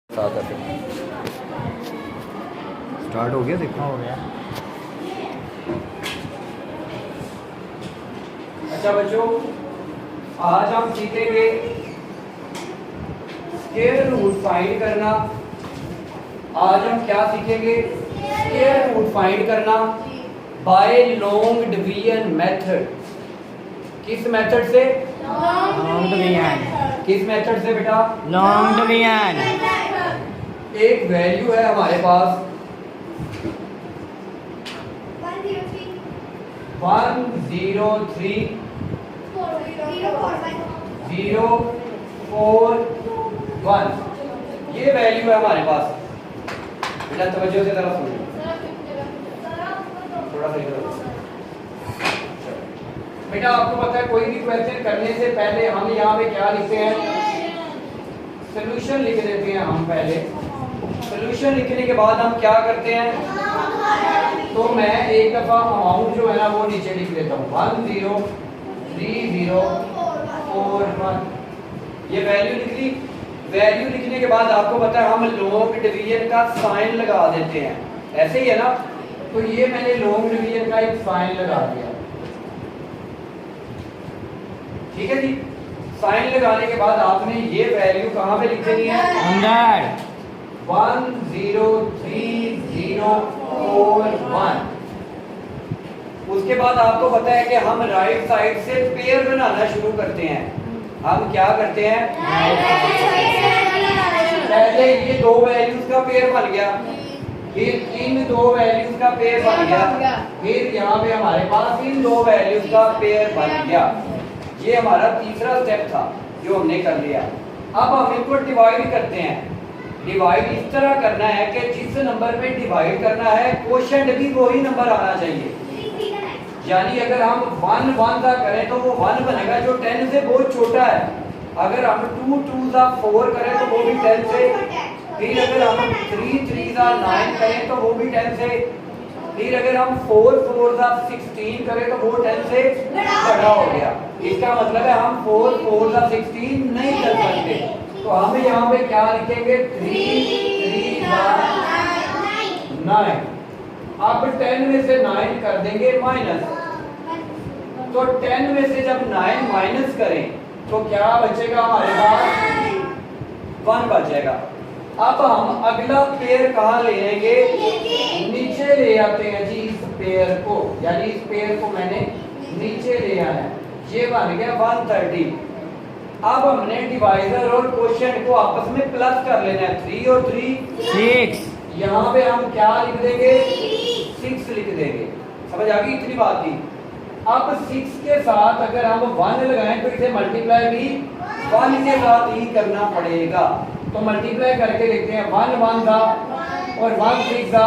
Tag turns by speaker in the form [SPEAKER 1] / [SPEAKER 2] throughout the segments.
[SPEAKER 1] Start हो गया, देखो
[SPEAKER 2] हो गया।
[SPEAKER 3] अच्छा बच्चों, आज हम सीखेंगे स्क्वायर रूट फाइंड करना। आज हम क्या सीखेंगे? स्क्वायर रूट फाइंड करना बाय लॉन्ग डिवीजन मेथड। किस मेथड से?
[SPEAKER 2] Long division.
[SPEAKER 3] किस मेथड से बेटा?
[SPEAKER 2] Long division.
[SPEAKER 3] एक वैल्यू है हमारे पास 103.041। ये वैल्यू है हमारे पास। बेटा तवज्जो से जरा सुनो, थोड़ा सा इधर। बेटा आपको पता है कोई भी क्वेश्चन करने से पहले हम यहाँ पे क्या लिखते हैं? सॉल्यूशन लिख देते हैं हम पहले। सॉल्यूशन लिखने के बाद हम क्या करते हैं? तो मैं एक दफा अमाउंट जो है ना वो नीचे लिख देता हूँ 103041। ये वैल्यू लिख ली। वैल्यू लिखने के बाद आपको पता है हम लॉन्ग डिवीजन का साइन लगा देते हैं, ऐसे ही है ना? तो ये मैंने लॉन्ग डिवीजन का एक साइन लगा दिया, ठीक है जी। साइन लगाने के बाद आपने ये वैल्यू कहाँ पे लिख देनी है? 103.041। उसके बाद आपको पता है कि हम राइट साइड से पेयर बनाना शुरू करते हैं। हम क्या करते हैं? पहले ये दो वैल्यूज का पेयर बन गया, फिर इन दो वैल्यूज का पेयर बन गया, फिर यहाँ पे हमारे पास इन दो वैल्यूज का पेयर बन गया। ये हमारा तीसरा स्टेप था जो हमने कर लिया। अब हम इनको डिवाइड करते हैं। डिवाइड इस तरह करना है कि जिस नंबर पे डिवाइड करना है क्वोशंट भी वही नंबर आना चाहिए। यानी अगर हम 1 1 का करें तो वो 1 बनेगा जो 10 से बहुत छोटा है। अगर हम 2 2 का 4 करें तो वो भी 10 से। फिर अगर हम 3 3 का 9 करें तो वो भी 10 से। फिर अगर हम 4 4 का 16 करें तो वो 10 से बड़ा हो गया। इसका मतलब है हम 4 4 का 16 नहीं कर सकते। तो हम यहाँ पे क्या लिखेंगे? 3 3 का 9। अब 10 में से 9 कर देंगे माइनस। तो 10 में से जब 9 माइनस करें तो क्या बचेगा हमारे पास? 1 बचेगा। अब हम अगला पेयर कहाँ ले लेंगे? नीचे ले आते हैं जी इस पेयर को, यानी इस पेयर को मैंने नीचे ले आना है। ये बन गया 130। अब हमने डिवाइजर और क्वोशिएंट को आपस में प्लस कर लेना है। 3 और 3
[SPEAKER 2] 6।
[SPEAKER 3] यहाँ पे हम क्या लिख देंगे? 6 लिख देंगे। समझ आ गई इतनी बात थी। अब 6 के साथ अगर हम 1 लगाएं तो इसे मल्टीप्लाई भी 1 के साथ ही करना पड़ेगा। तो मल्टीप्लाई करके लिखते हैं 1 1 का और 1 6 का।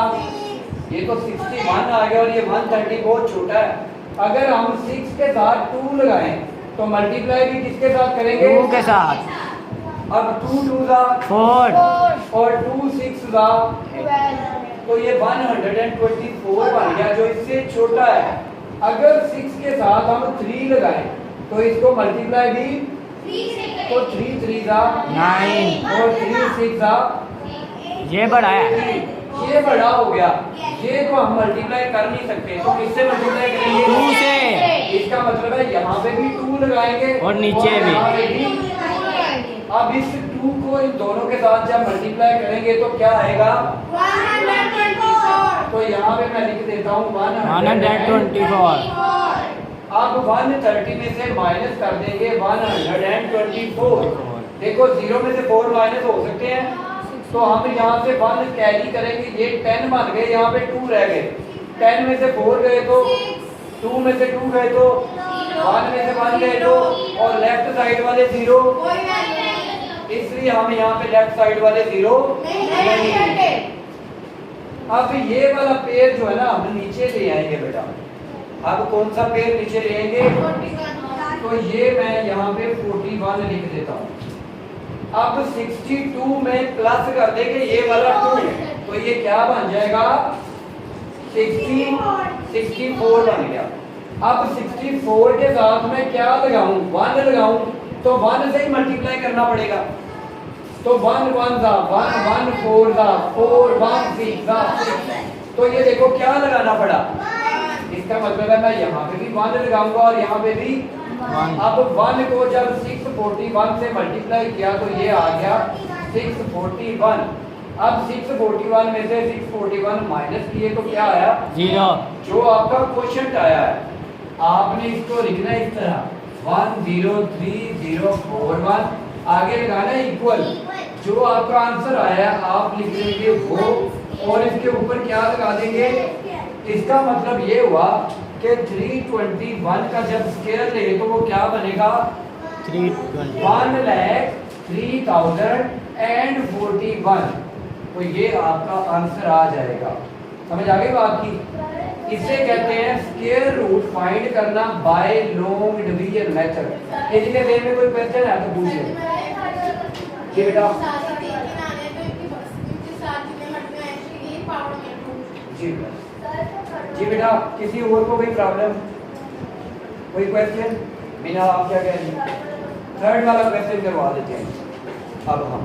[SPEAKER 3] ये तो 61 आ गया और ये 130 बहुत छोटा है। अगर हम 6 के साथ 2 लगाएं तो मल्टीप्लाई भी किसके साथ करेंगे?
[SPEAKER 2] 2 के साथ।
[SPEAKER 3] अब 2 2 का
[SPEAKER 2] 4
[SPEAKER 3] और 2 6 का, तो ये 124 बन गया जो इससे छोटा है। अगर 6 के साथ हम 3 लगाएं तो इसको मल्टीप्लाई भी, तो 3 3 का
[SPEAKER 2] 9
[SPEAKER 3] और 3 6 का,
[SPEAKER 2] ये बड़ा है।
[SPEAKER 3] ये बड़ा हो गया। ये तो हम मल्टीप्लाई कर नहीं सकते, तो किससे मल्टीप्लाई करेंगे?
[SPEAKER 2] 2 से।
[SPEAKER 3] इसका मतलब है यहाँ पे भी 2 लगाएंगे
[SPEAKER 2] और नीचे भी।
[SPEAKER 3] यहाँ पे भी। अब इस 2 को इन दोनों के साथ जब मल्टीप्लाई करेंगे तो क्या आएगा?
[SPEAKER 4] 124।
[SPEAKER 3] तो यहाँ पे मैं लिख देता हूँ
[SPEAKER 2] 124।
[SPEAKER 3] अब 130 में से माइनस कर देंगे 124। देखो 0 में से 4 माइनस हो सकते हैं, तो हम यहाँ से 1 कैरी करेंगे। ये 10 बन गए, यहाँ पे 2 रह गए। 10 में से 4 गए तो 2 में से 2 गए तो 1 में से 1 गए तो, और लेफ्ट साइड वाले 0, इसलिए हम यहाँ पे लेफ्ट साइड वाले 0 नहीं लिखे। अब ये वाला पेयर जो है ना हम नीचे ले आएंगे बेटा। अब कौन सा पेयर नीचे ले आएंगे? तो ये मैं यहाँ पे 41 लिख देता हूँ। अब 62 में प्लस कर देंगे ये वाला 2, तो ये क्या बन जाएगा? 64 बन गया। अब 64 के साथ मैं क्या लगाऊं? 1 लगाऊं, तो 1 से ही मल्टीप्लाई करना पड़ेगा। तो तो 1 1 दा 1 1 4 दा 4 1 6 दा 6। तो ये देखो क्या लगाना पड़ा, इसका मतलब है मैं यहाँ पे भी 1 लगाऊंगा और यहाँ पे भी
[SPEAKER 2] 1।
[SPEAKER 3] अब 1 को जब 641 से मल्टीप्लाई किया तो ये आ गया 641। अब 641 में से 641 माइनस किए तो क्या आया
[SPEAKER 2] 0।
[SPEAKER 3] जो आपका क्वेश्चन आया है आपने इसको लिखना है इस तरह 103,041 आगे लगाना है इक्वल, जो आपका आंसर आया आप लिख लेंगे वो और इसके ऊपर क्या लगा देंगे। इसका मतलब ये हुआ कि 321 का जब स्क्वायर ले तो वो क्या बनेगा
[SPEAKER 2] 320।
[SPEAKER 3] 1,03,041। तो ये आपका आंसर आ जाएगा। समझ आ गई बात की। इसे कहते हैं स्क्वायर रूट फाइंड करना बाय लॉन्ग डिवीजन मेथड। इसके वे में कोई क्वेश्चन है तो पूछिए जी बेटा। जी जी बेटा, किसी और को कोई प्रॉब्लम, कोई क्वेश्चन? बिना आप क्या कह रही, थर्ड वाला क्वेश्चन करवा देते हैं अब हम।